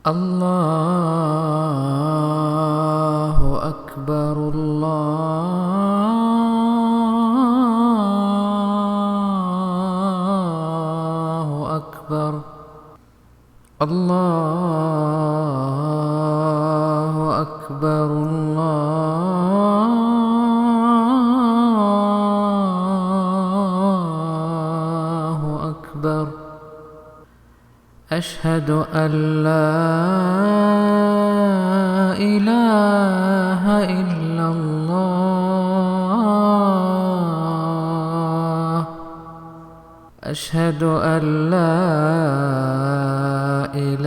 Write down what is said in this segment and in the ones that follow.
الله أكبر الله أكبر الله أكبر الله أكبر أشهد أن لا إله إلا الله أشهد أن لا إله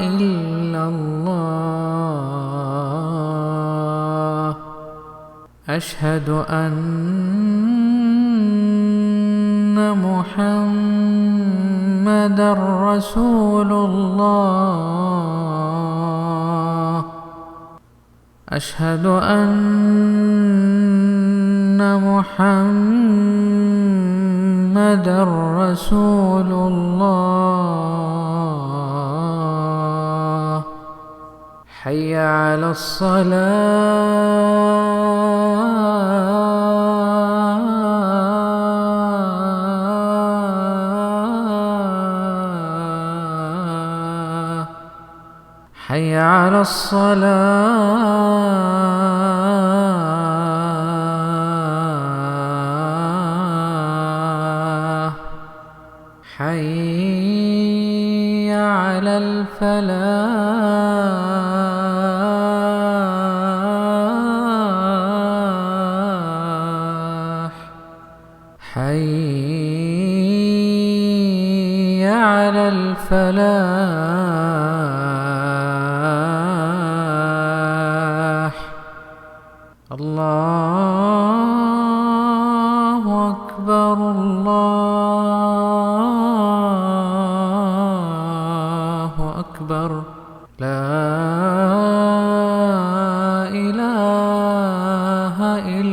إلا الله أشهد أن محمدًا رسول الله أشهد أن محمدًا رسول الله حي على الصلاة حي على الصلاة حي على الفلاح حي على الفلاح الله أكبر الله أكبر لا إله إلا